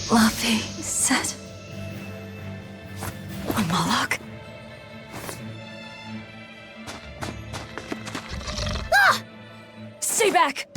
Luffy said... a Moloch? Ah! Stay back!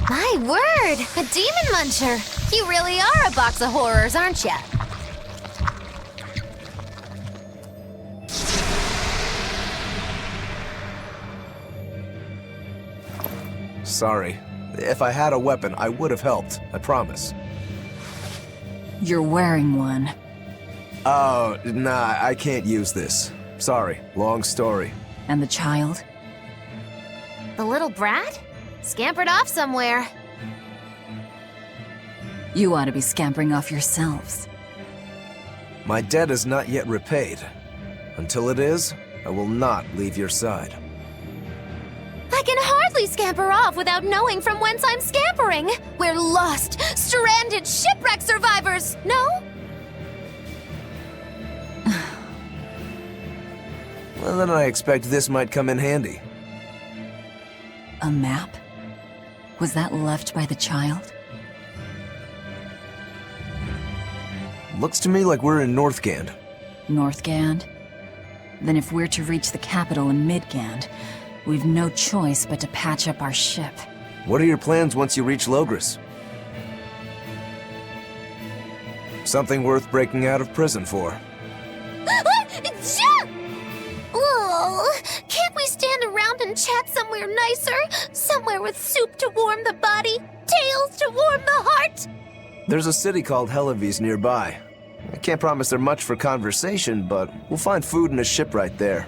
My word! A demon muncher! You really are a box of horrors, aren't ya? Sorry. If I had a weapon, I would have helped. I promise. You're wearing one. Oh, nah, I can't use this. Sorry. Long story. And the child? The little brat? Scampered off somewhere. You ought to be scampering off yourselves. My debt is not yet repaid. Until it is, I will not leave your side. I can hardly scamper off without knowing from whence I'm scampering. We're lost, stranded shipwreck survivors, no? Well, then I expect this might come in handy. A map? Was that left by the child? Looks to me like we're in Northgand. Northgand? Then if we're to reach the capital in Midgand, we've no choice but to patch up our ship. What are your plans once you reach Logris? Something worth breaking out of prison for. Oh, can't we stand around and chat somewhere nicer? Somewhere with soup to warm the body, tales to warm the heart? There's a city called Helavis nearby. I can't promise there much for conversation, but we'll find food and a ship right there.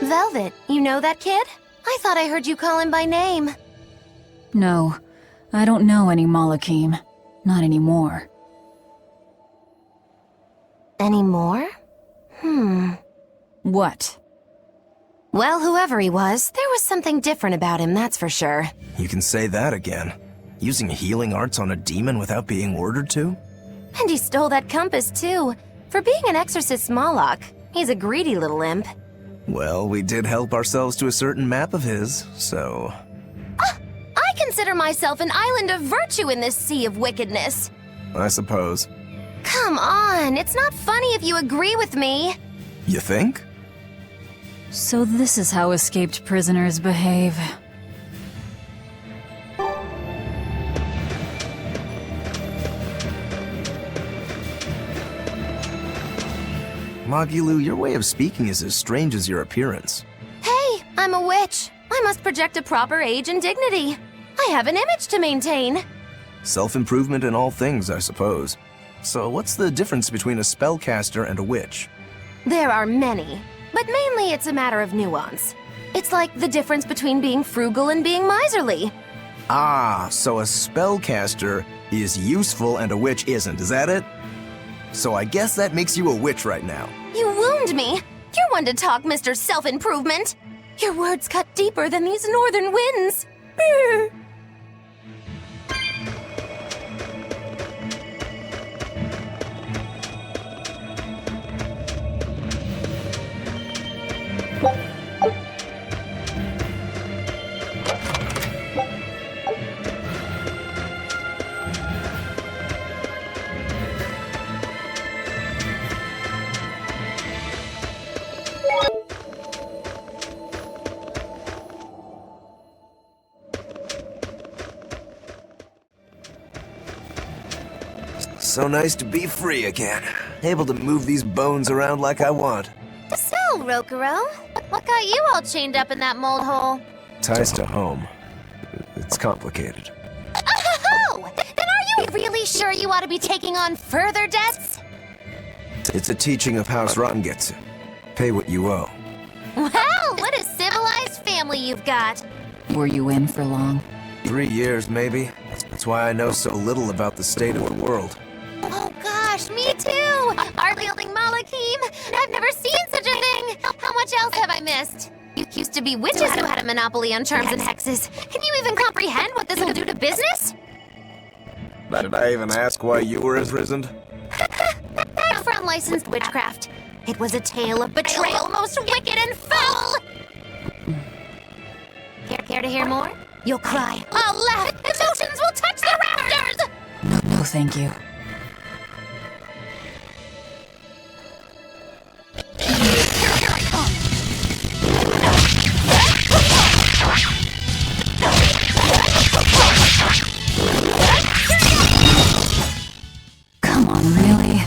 Velvet, you know that kid? I thought I heard you call him by name. No, I don't know any Malakim. Not anymore. Anymore? What? Well, whoever he was, there was something different about him, that's for sure. You can say that again. Using healing arts on a demon without being ordered to? And he stole that compass, too. For being an exorcist Moloch, he's a greedy little imp. Well, we did help ourselves to a certain map of his, so... I consider myself an island of virtue in this sea of wickedness. I suppose. Come on, it's not funny if you agree with me. You think? So this is how escaped prisoners behave. Magilu, your way of speaking is as strange as your appearance. Hey, I'm a witch. I must project a proper age and dignity. I have an image to maintain. Self-improvement in all things, I suppose. So what's the difference between a spellcaster and a witch? There are many, but mainly it's a matter of nuance. It's like the difference between being frugal and being miserly. Ah, so a spellcaster is useful and a witch isn't, is that it? So I guess that makes you a witch right now. You wound me. You're one to talk, Mr. Self-Improvement. Your words cut deeper than these northern winds. Brr. So nice to be free again. Able to move these bones around like I want. So, Rokuro, what got you all chained up in that mold hole? Ties to home. It's complicated. you really sure you ought to be taking on further debts? It's a teaching of House Rotten gets it. Pay what you owe. Wow, what a civilized family you've got. Were you in for long? 3 years, maybe. That's why I know so little about the state of the world. Oh gosh, me too! Art-wielding Malakim! I've never seen such a thing! How much else have I missed? You used to be witches who had a monopoly on charms and hexes. Can you even comprehend what this will do to business? Did I even ask why you were imprisoned? Not for unlicensed witchcraft. It was a tale of betrayal most wicked and foul! Care to hear more? You'll cry. I'll laugh. Emotions will touch the rafters! No, thank you. Here I come! Come on, really?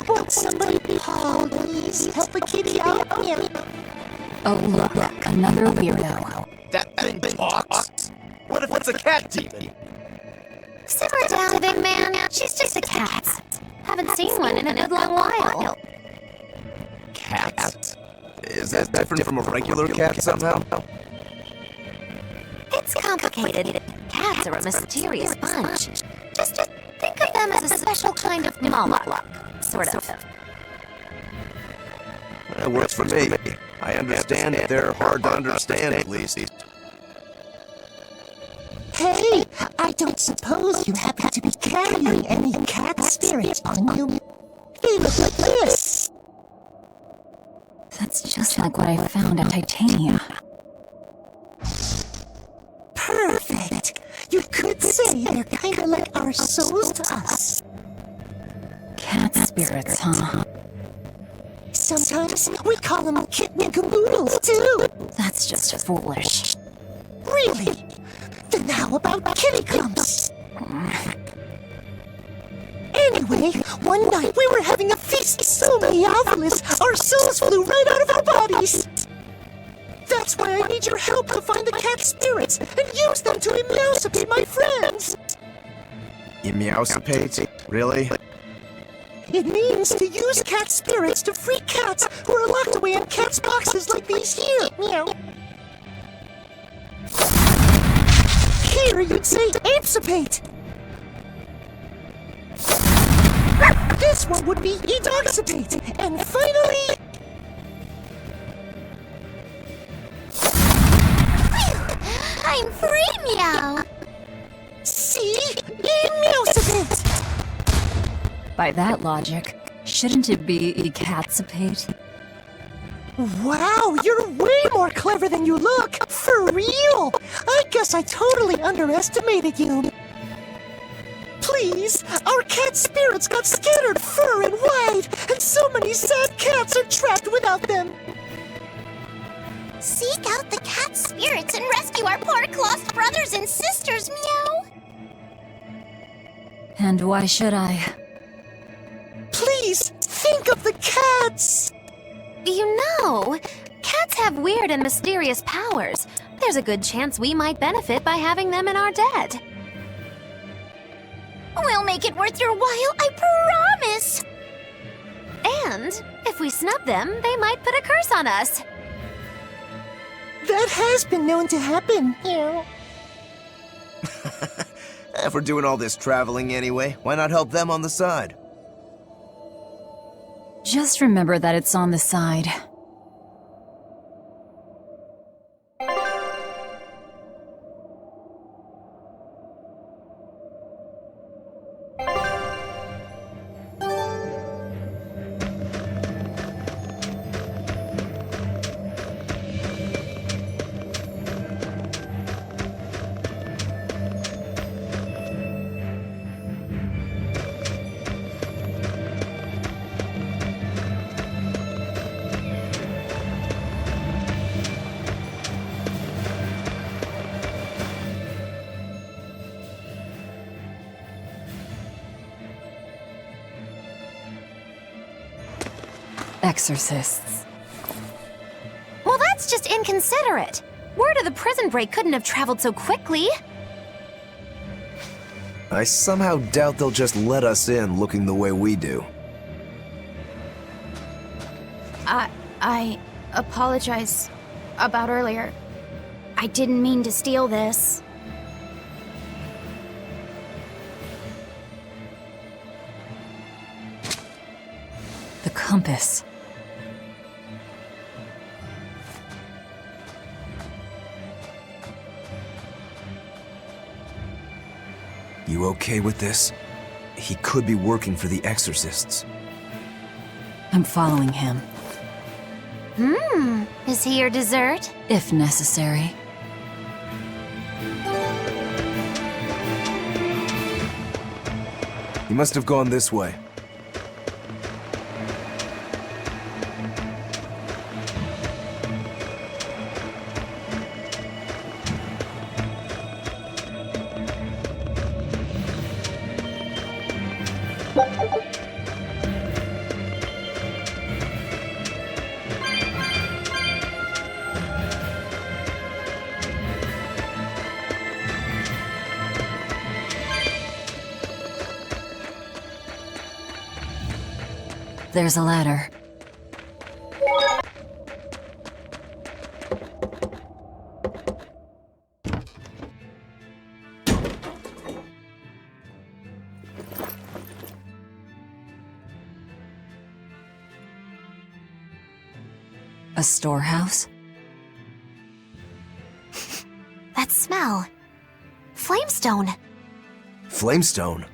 Won't somebody please help a kitty out? Oh, look, another weirdo. That thing talks? What if it's a cat, TV? Simmer down, big man. She's just a cat. Haven't seen one in a good long while. Cat? Is that different from a regular cat somehow? It's complicated. Cats are a mysterious bunch. Just think of them as a special kind of Moloch, sort of. That works for me. I understand that they're hard to understand, at least. Hey, I don't suppose you happen to be carrying any cat spirits on you? They look like this. That's just like what I found at Titania. Perfect. You could say they're kind of like our souls to us. Cat spirits, huh? Sometimes we call them kitten caboodles, too. That's just foolish. Really? Then how about kitty clumps? Anyway, one night we were having a feast so marvelous, our souls flew right out of our bodies. That's why I need your help to find the cat spirits and use them to emousipate my friends. Emousipate? Really? It means to use cat spirits to free cats who are locked away in cats' boxes like these here. Meow. Here you'd say apesipate. This one would be edoxipate. And finally... I'm free, meow! See? Emousipate! By that logic, shouldn't it be ecatsipate? Wow, you're way more clever than you look! For real! I guess I totally underestimated you. Please, our cat spirits got scattered far and wide, and so many sad cats are trapped without them. Seek out the cat spirits and rescue our poor lost brothers and sisters, meow! And why should I? Please, think of the cats! You know, cats have weird and mysterious powers. There's a good chance we might benefit by having them in our debt. We'll make it worth your while, I promise! And if we snub them, they might put a curse on us. That has been known to happen, you know. If we're doing all this traveling anyway, why not help them on the side? Just remember that it's on the side. Exorcists. Well, that's just inconsiderate. Word of the prison break couldn't have traveled so quickly. I somehow doubt they'll just let us in looking the way we do. I apologize about earlier. I didn't mean to steal this. The compass. You okay with this? He could be working for the exorcists. I'm following him, Is he your dessert? if necessary. He must have gone this way. There's a ladder. A storehouse? That smell. Flamestone. Flamestone?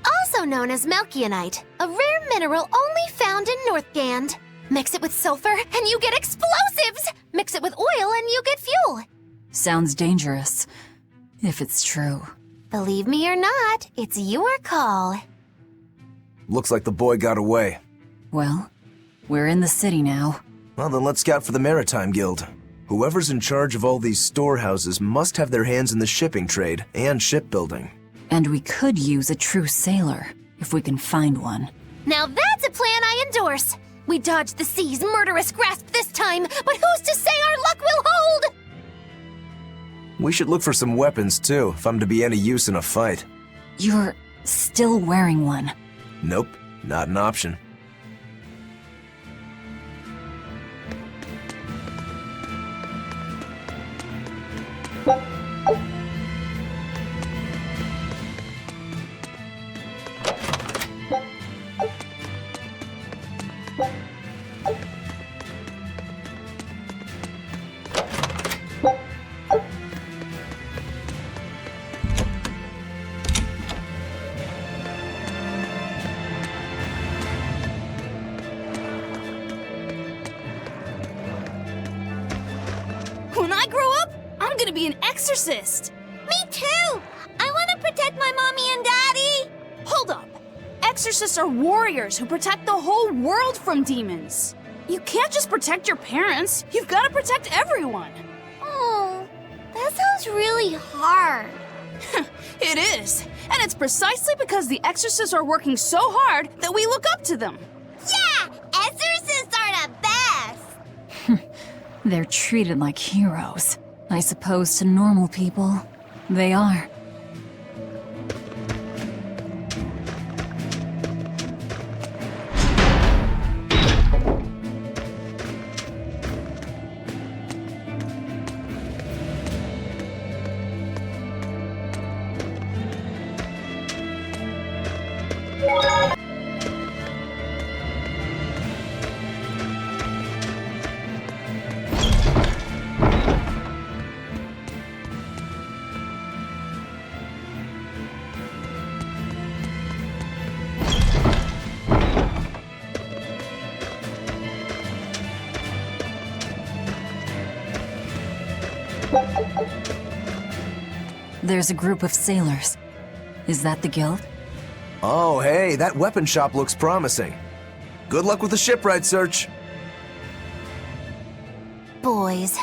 Also known as Melkionite, a rare mineral only found in Northgand. Mix it with sulfur and you get explosives! Mix it with oil and you get fuel. Sounds dangerous, if it's true. Believe me or not, it's your call. Looks like the boy got away. Well, we're in the city now. Well, then let's scout for the Maritime Guild. Whoever's in charge of all these storehouses must have their hands in the shipping trade and shipbuilding. And we could use a true sailor, if we can find one. Now that's a plan I endorse. We dodged the sea's murderous grasp this time, but who's to say our luck will hold? We should look for some weapons too, if I'm to be any use in a fight. You're still wearing one. Nope, not an option. When I grow up, I'm gonna be an exorcist! Me too! I want to protect my mommy and daddy! Hold up! Exorcists are warriors who protect the whole world from demons! You can't just protect your parents, you've gotta protect everyone! Oh, that sounds really hard. It is! And it's precisely because the exorcists are working so hard that we look up to them! Yeah! Exorcists are the best! They're treated like heroes. I suppose to normal people, they are. There's a group of sailors. Is that the guild? Oh, hey, that weapon shop looks promising. Good luck with the shipwright search. Boys.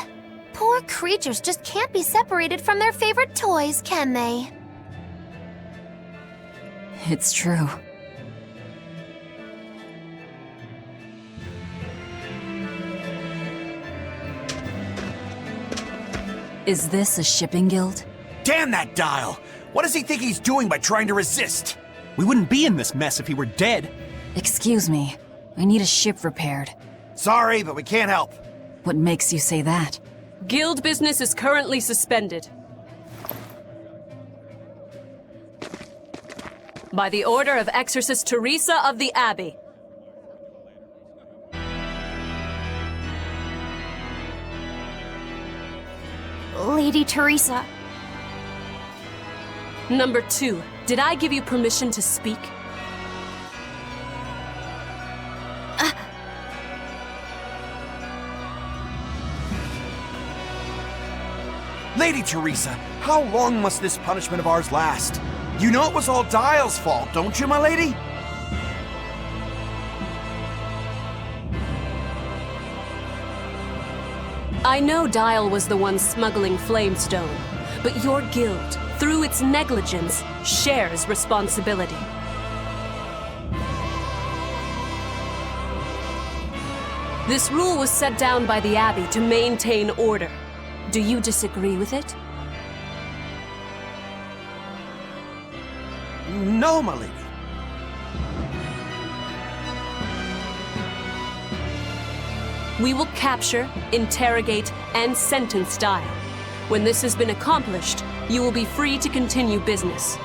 Poor creatures just can't be separated from their favorite toys, can they? It's true. Is this a shipping guild? Damn that dial! What does he think he's doing by trying to resist? We wouldn't be in this mess if he were dead. Excuse me. I need a ship repaired. Sorry, but we can't help. What makes you say that? Guild business is currently suspended. By the order of Exorcist Teresa of the Abbey. Lady Teresa. Number 2, did I give you permission to speak? Lady Teresa, how long must this punishment of ours last? You know it was all Dial's fault, don't you, my lady? I know Dial was the one smuggling Flamestone, but your guild, through its negligence, shares responsibility. This rule was set down by the Abbey to maintain order. Do you disagree with it? No, my lady. We will capture, interrogate, and sentence Dial. When this has been accomplished, you will be free to continue business.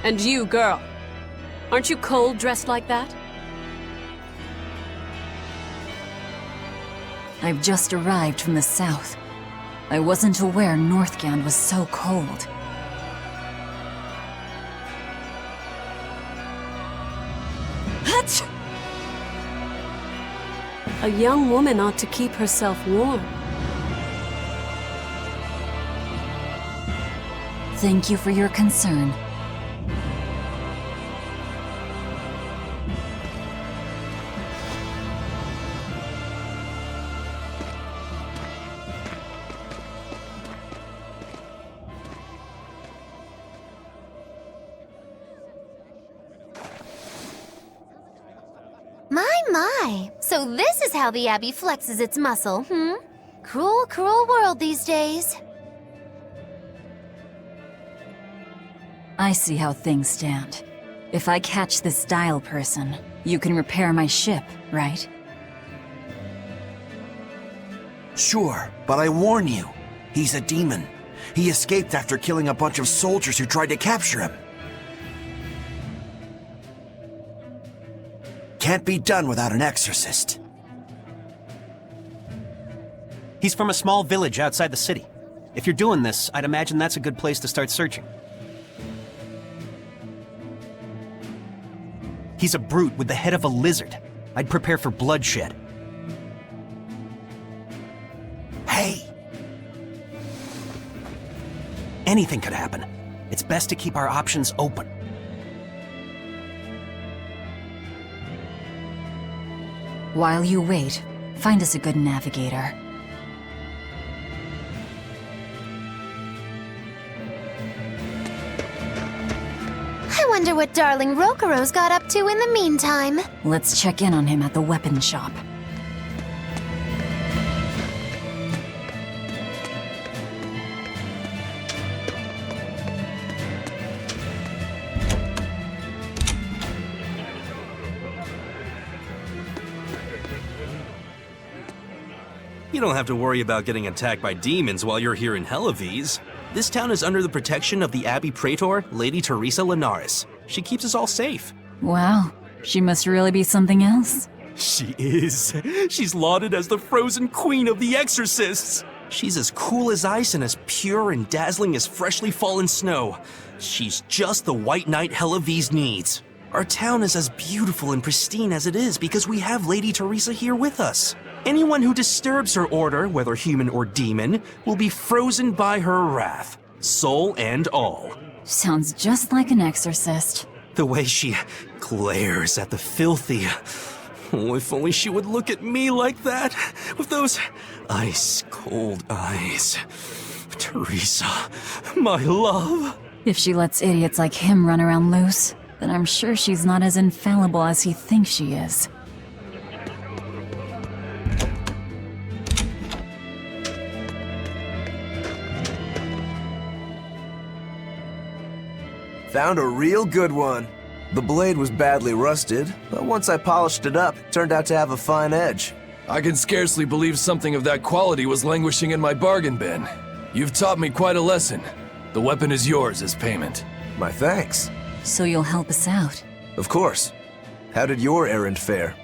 And you, girl. Aren't you cold dressed like that? I've just arrived from the south. I wasn't aware Northgand was so cold. Hatch! A young woman ought to keep herself warm. Thank you for your concern. My. So this is how the Abbey flexes its muscle, hmm? Cruel, cruel world these days. I see how things stand. If I catch this dial person, you can repair my ship, right? Sure, but I warn you, he's a demon. He escaped after killing a bunch of soldiers who tried to capture him. Can't be done without an exorcist. He's from a small village outside the city. If you're doing this, I'd imagine that's a good place to start searching. He's a brute with the head of a lizard. I'd prepare for bloodshed. Hey! Anything could happen. It's best to keep our options open. While you wait, find us a good navigator. I wonder what darling Rokuro's got up to in the meantime. Let's check in on him at the weapon shop. You don't have to worry about getting attacked by demons while you're here in Helavies. This town is under the protection of the Abbey Praetor, Lady Teresa Linares. She keeps us all safe. Wow, she must really be something else. She is. She's lauded as the frozen queen of the exorcists. She's as cool as ice and as pure and dazzling as freshly fallen snow. She's just the white knight Helavies needs. Our town is as beautiful and pristine as it is because we have Lady Teresa here with us. Anyone who disturbs her order, whether human or demon, will be frozen by her wrath, soul and all. Sounds just like an exorcist. The way she glares at the filthy. Oh, if only she would look at me like that, with those ice-cold eyes. Teresa, my love. If she lets idiots like him run around loose, then I'm sure she's not as infallible as he thinks she is. Found a real good one. The blade was badly rusted, but once I polished it up, it turned out to have a fine edge. I can scarcely believe something of that quality was languishing in my bargain bin. You've taught me quite a lesson. The weapon is yours as payment. My thanks. So you'll help us out? Of course. How did your errand fare?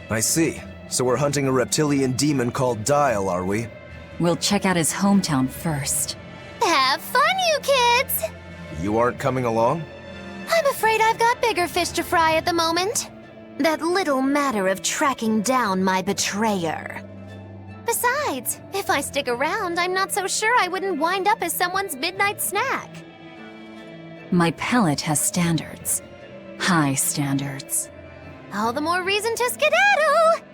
I see. So we're hunting a reptilian demon called Dial, are we? We'll check out his hometown first. Have fun, you kids! You aren't coming along? I'm afraid I've got bigger fish to fry at the moment. That little matter of tracking down my betrayer. Besides, if I stick around, I'm not so sure I wouldn't wind up as someone's midnight snack. My pellet has standards. High standards. All the more reason to skedaddle!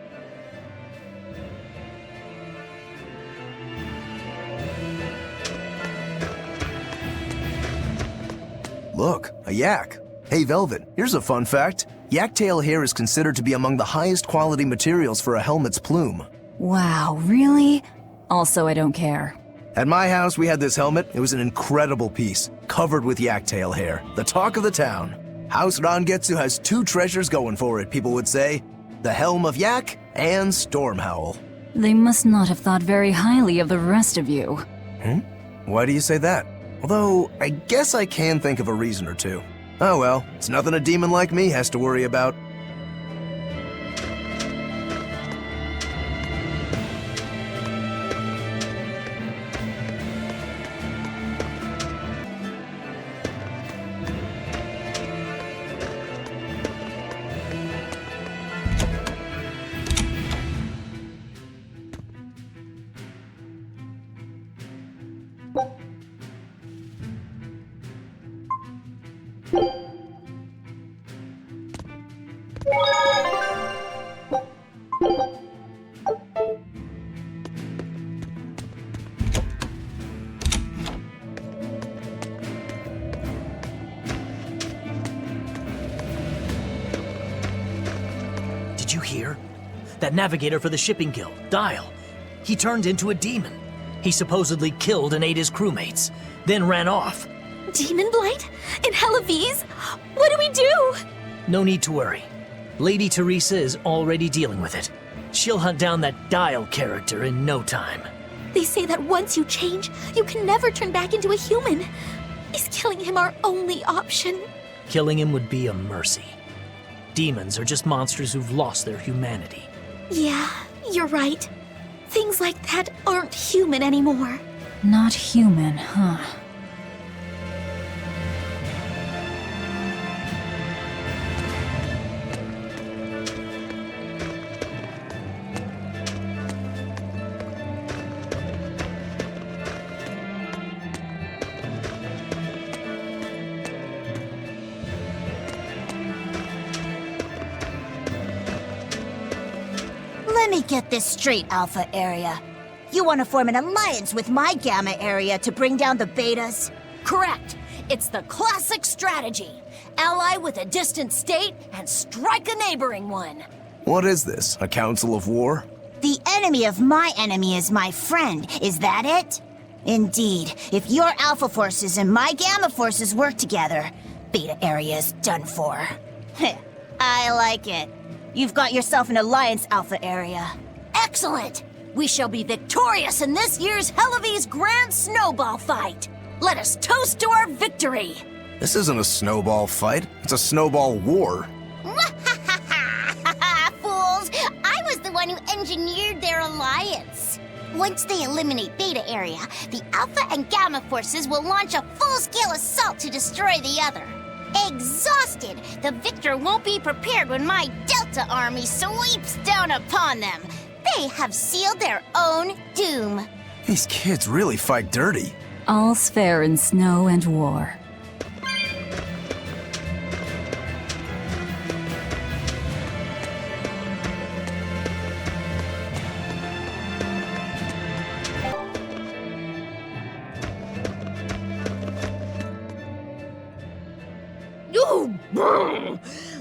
Look, a yak. Hey, Velvet, here's a fun fact. Yak tail hair is considered to be among the highest quality materials for a helmet's plume. Wow, really? Also, I don't care. At my house, we had this helmet. It was an incredible piece, covered with yak tail hair. The talk of the town. House Rangetsu has two treasures going for it, people would say. The Helm of Yak and Stormhowl. They must not have thought very highly of the rest of you. Why do you say that? Although, I guess I can think of a reason or two. Oh well, it's nothing a demon like me has to worry about. Did you hear? That navigator for the shipping guild, Dial. He turned into a demon. He supposedly killed and ate his crewmates, then ran off. Demon Blight? In Hellawes? What do we do? No need to worry. Lady Teresa is already dealing with it. She'll hunt down that Dial character in no time. They say that once you change, you can never turn back into a human. Is killing him our only option? Killing him would be a mercy. Demons are just monsters who've lost their humanity. Yeah, you're right. Things like that aren't human anymore. Not human, huh? Let me get this straight, Alpha Area. You want to form an alliance with my Gamma Area to bring down the Betas? Correct. It's the classic strategy. Ally with a distant state and strike a neighboring one. What is this, a council of war? The enemy of my enemy is my friend. Is that it? Indeed. If your Alpha forces and my Gamma forces work together, Beta Area is done for. I like it. You've got yourself an alliance, Alpha Area. Excellent! We shall be victorious in this year's Hellawes Grand Snowball Fight! Let us toast to our victory! This isn't a snowball fight, it's a snowball war. Fools! I was the one who engineered their alliance. Once they eliminate Beta Area, the Alpha and Gamma forces will launch a full-scale assault to destroy the other. Exhausted, the victor won't be prepared when my Delta army sweeps down upon them. They have sealed their own doom. These kids really fight dirty. All's fair in snow and war.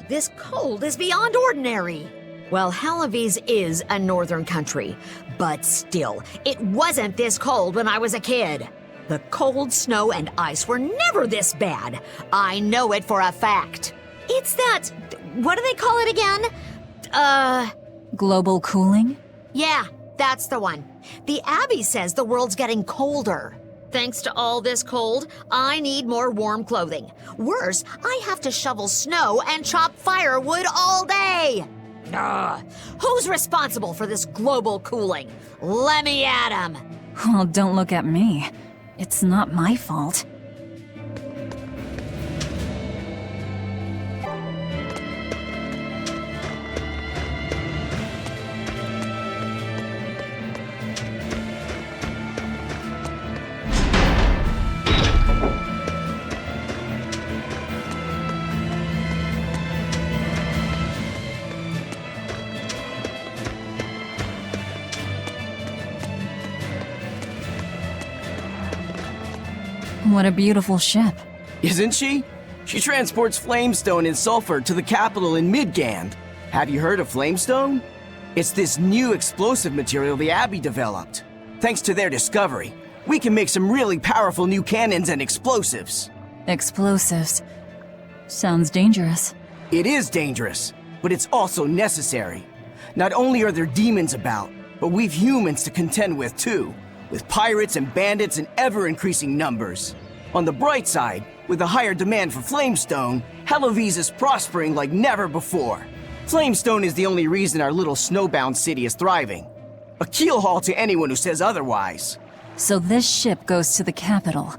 This cold is beyond ordinary. Well, Hellawes is a northern country, but still, it wasn't this cold when I was a kid. The cold, snow, and ice were never this bad. I know it for a fact. It's that... what do they call it again? Global cooling? Yeah, that's the one. The Abbey says the world's getting colder. Thanks to all this cold, I need more warm clothing. Worse, I have to shovel snow and chop firewood all day. Who's responsible for this global cooling? Let me at 'em. Well, don't look at me. It's not my fault. What a beautiful ship. Isn't she? She transports flamestone and sulfur to the capital in Midgand. Have you heard of flamestone? It's this new explosive material the Abbey developed. Thanks to their discovery, we can make some really powerful new cannons and explosives. Explosives. Sounds dangerous. It is dangerous, but it's also necessary. Not only are there demons about, but we've humans to contend with too, with pirates and bandits in ever-increasing numbers. On the bright side, with a higher demand for Flamestone, Hellowese is prospering like never before. Flamestone is the only reason our little snowbound city is thriving. A keelhaul to anyone who says otherwise. So this ship goes to the capital.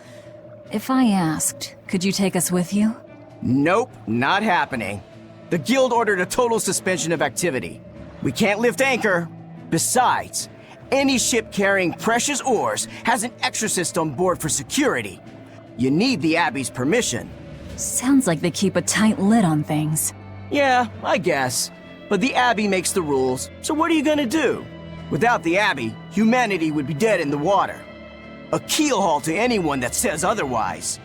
If I asked, could you take us with you? Nope, not happening. The guild ordered a total suspension of activity. We can't lift anchor. Besides, any ship carrying precious ores has an exorcist on board for security. You need the Abbey's permission. Sounds like they keep a tight lid on things. Yeah, I guess. But the Abbey makes the rules, so what are you gonna do? Without the Abbey, humanity would be dead in the water. A keelhaul to anyone that says otherwise.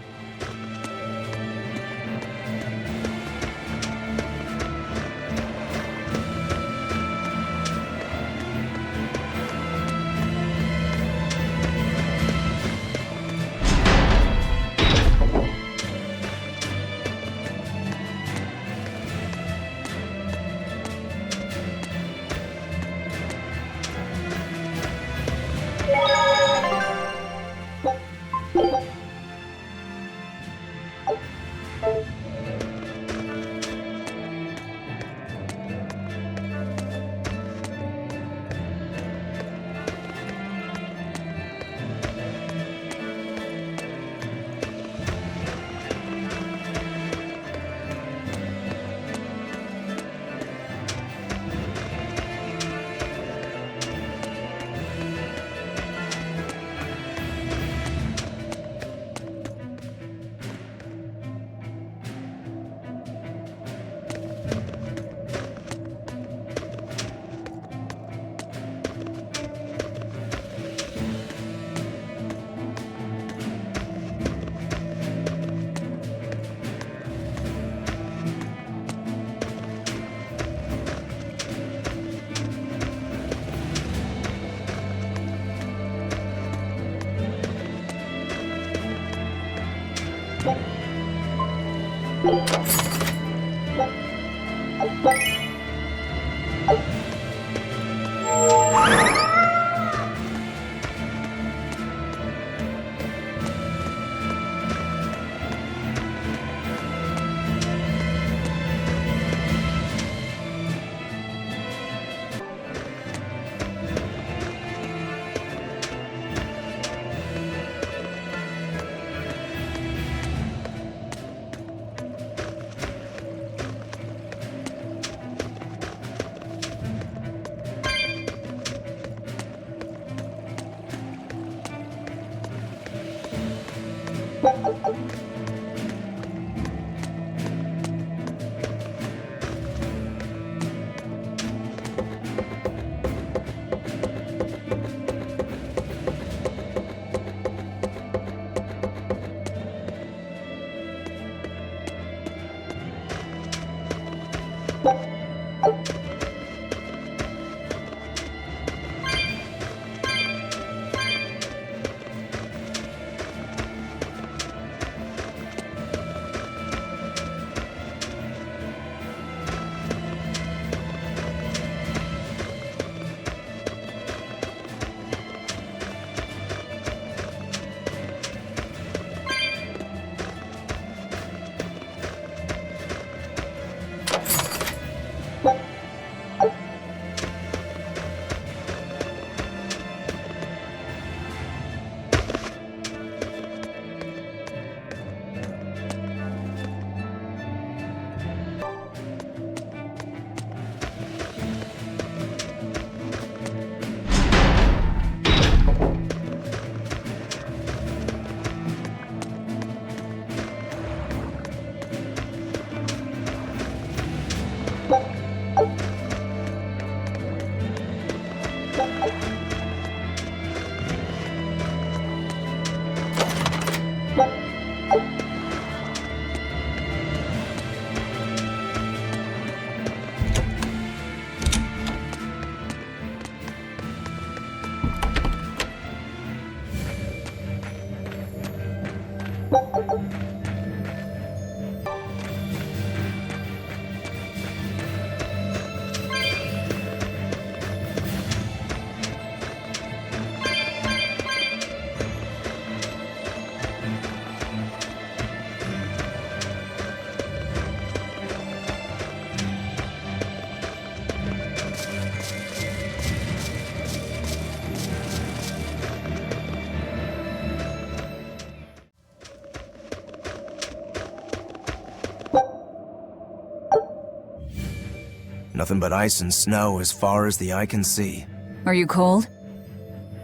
Nothing but ice and snow as far as the eye can see. Are you cold?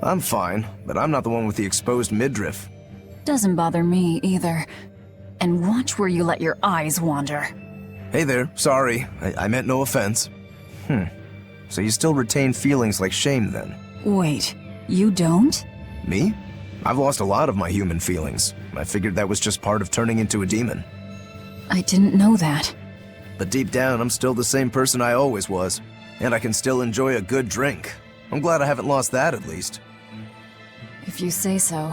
I'm fine, but I'm not the one with the exposed midriff. Doesn't bother me either. And watch where you let your eyes wander. Hey there, sorry. I meant no offense. So you still retain feelings like shame then? Wait, you don't? Me? I've lost a lot of my human feelings. I figured that was just part of turning into a demon. I didn't know that. But deep down, I'm still the same person I always was. And I can still enjoy a good drink. I'm glad I haven't lost that at least. If you say so.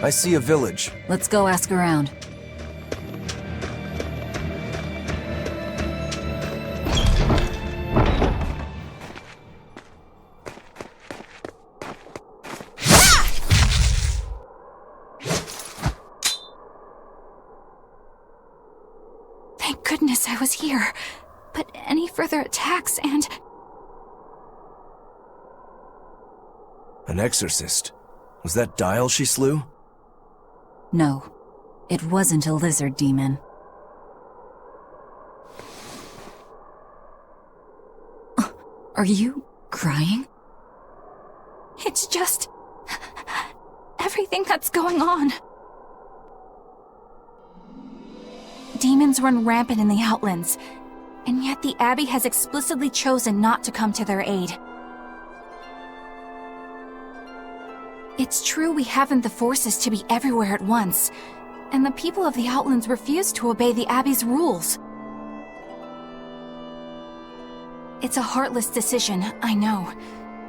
I see a village. Let's go ask around. Thank goodness I was here. But any further attacks and... An exorcist. Was that Dial she slew? No, it wasn't a lizard demon. Are you crying? It's just... everything that's going on. Demons run rampant in the Outlands, and yet the Abbey has explicitly chosen not to come to their aid. It's true we haven't the forces to be everywhere at once, and the people of the Outlands refuse to obey the Abbey's rules. It's a heartless decision, I know,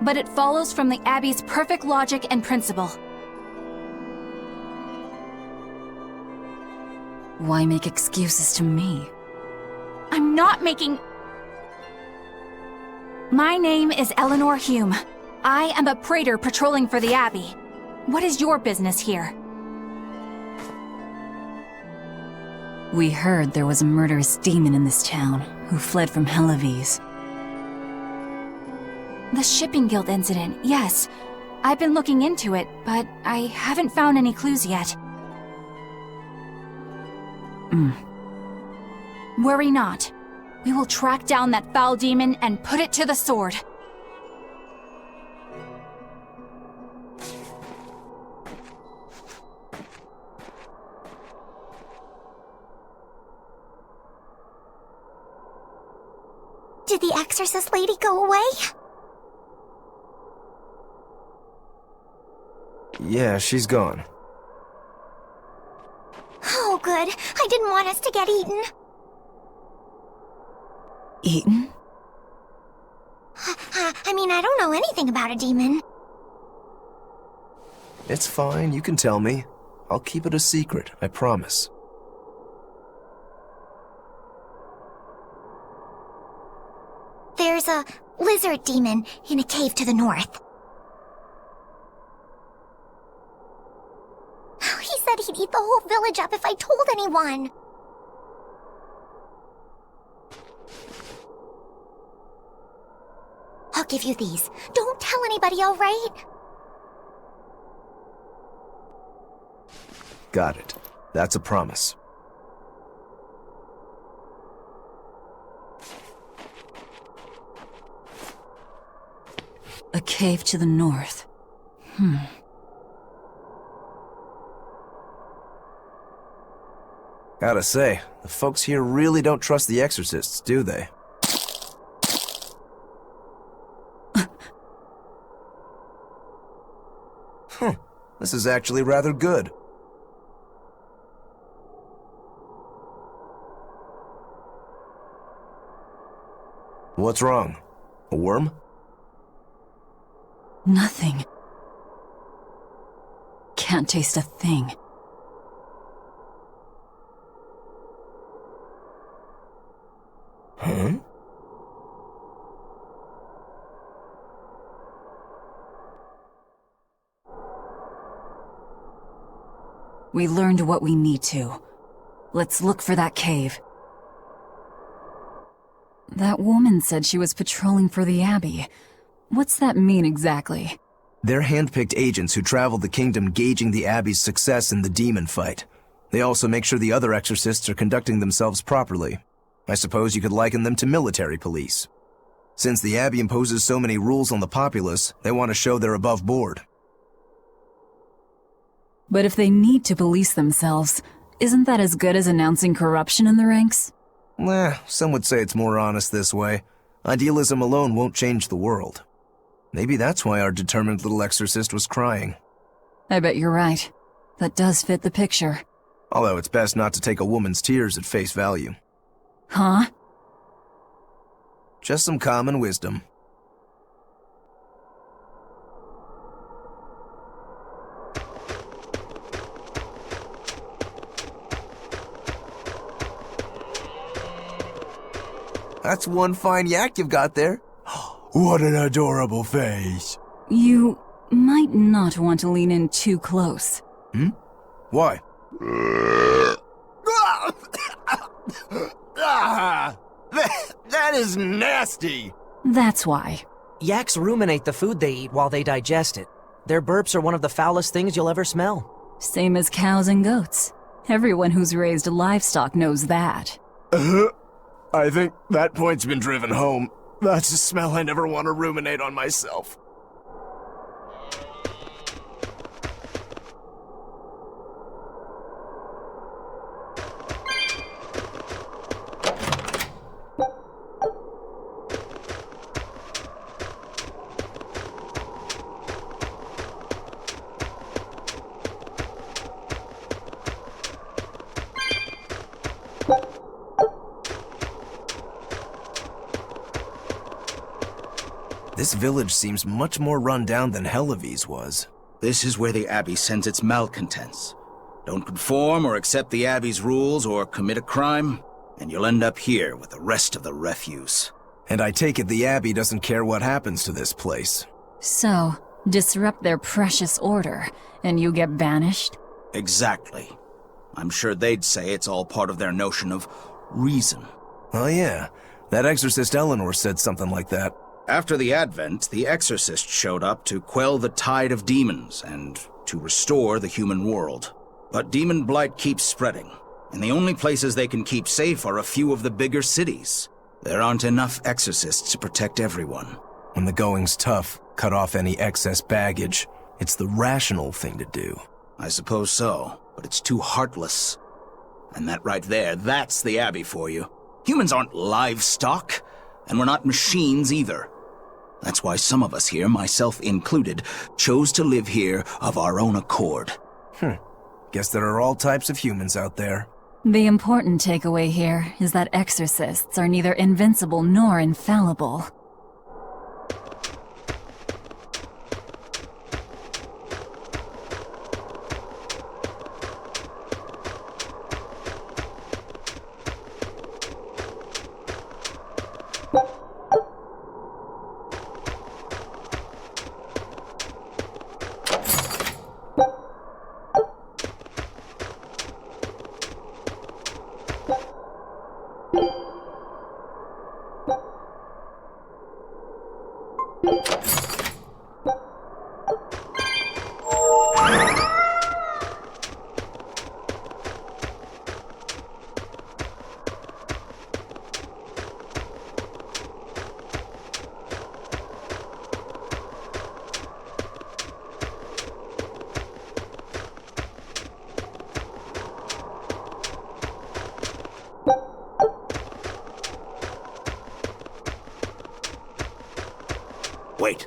but it follows from the Abbey's perfect logic and principle. Why make excuses to me? I'm not making... My name is Eleanor Hume. I am a praetor patrolling for the Abbey. What is your business here? We heard there was a murderous demon in this town who fled from Helavis. The Shipping Guild incident, yes. I've been looking into it, but I haven't found any clues yet. Worry not. We will track down that foul demon and put it to the sword. Did the exorcist lady go away? Yeah, she's gone. Oh, good. I didn't want us to get eaten. Eaten? I mean, I don't know anything about a demon. It's fine, you can tell me. I'll keep it a secret, I promise. There's a lizard demon in a cave to the north. He said he'd eat the whole village up if I told anyone. I'll give you these. Don't tell anybody, all right? Got it. That's a promise. A cave to the north. Gotta say, the folks here really don't trust the exorcists, do they? This is actually rather good. What's wrong? A worm? Nothing. Can't taste a thing. Huh? We learned what we need to. Let's look for that cave. That woman said she was patrolling for the Abbey. What's that mean exactly? They're handpicked agents who traveled the kingdom gauging the Abbey's success in the demon fight. They also make sure the other exorcists are conducting themselves properly. I suppose you could liken them to military police. Since the Abbey imposes so many rules on the populace, they want to show they're above board. But if they need to police themselves, isn't that as good as announcing corruption in the ranks? Some would say it's more honest this way. Idealism alone won't change the world. Maybe that's why our determined little exorcist was crying. I bet you're right. That does fit the picture. Although it's best not to take a woman's tears at face value. Huh? Just some common wisdom. That's one fine yak you've got there. What an adorable face. You might not want to lean in too close. Why? That is nasty! That's why. Yaks ruminate the food they eat while they digest it. Their burps are one of the foulest things you'll ever smell. Same as cows and goats. Everyone who's raised livestock knows that. I think that point's been driven home. That's a smell I never want to ruminate on myself. This village seems much more run down than Helavi's was. This is where the Abbey sends its malcontents. Don't conform or accept the Abbey's rules or commit a crime, and you'll end up here with the rest of the refuse. And I take it the Abbey doesn't care what happens to this place. So, disrupt their precious order, and you get banished? Exactly. I'm sure they'd say it's all part of their notion of reason. Oh yeah, that exorcist Eleanor said something like that. After the Advent, the Exorcist showed up to quell the tide of demons and to restore the human world. But demon blight keeps spreading, and the only places they can keep safe are a few of the bigger cities. There aren't enough exorcists to protect everyone. When the going's tough, cut off any excess baggage. It's the rational thing to do. I suppose so, but it's too heartless. And that right there, that's the Abbey for you. Humans aren't livestock, and we're not machines either. That's why some of us here, myself included, chose to live here of our own accord. Guess there are all types of humans out there. The important takeaway here is that exorcists are neither invincible nor infallible. Wait.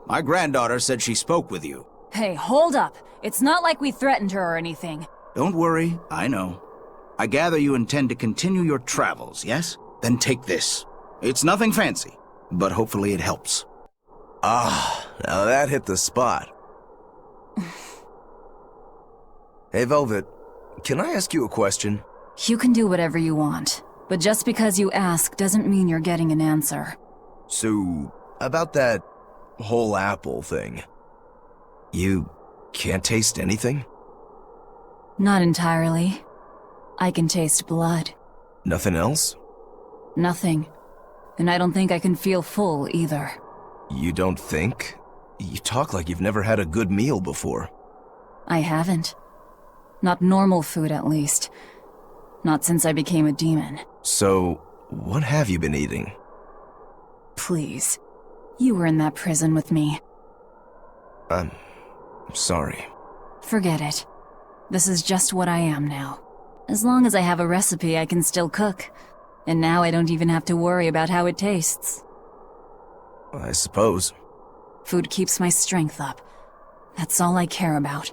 My granddaughter said she spoke with you. Hey, hold up. It's not like we threatened her or anything. Don't worry, I know. I gather you intend to continue your travels, yes? Then take this. It's nothing fancy, but hopefully it helps. Ah, now that hit the spot. Hey, Velvet, can I ask you a question? You can do whatever you want, but just because you ask doesn't mean you're getting an answer. So, about that whole apple thing, you can't taste anything? Not entirely. I can taste blood. Nothing else? Nothing. And I don't think I can feel full either. You don't think? You talk like you've never had a good meal before. I haven't. Not normal food, at least. Not since I became a demon. So, what have you been eating? Please. You were in that prison with me. I'm sorry. Forget it. This is just what I am now. As long as I have a recipe, I can still cook. And now I don't even have to worry about how it tastes. I suppose. Food keeps my strength up. That's all I care about.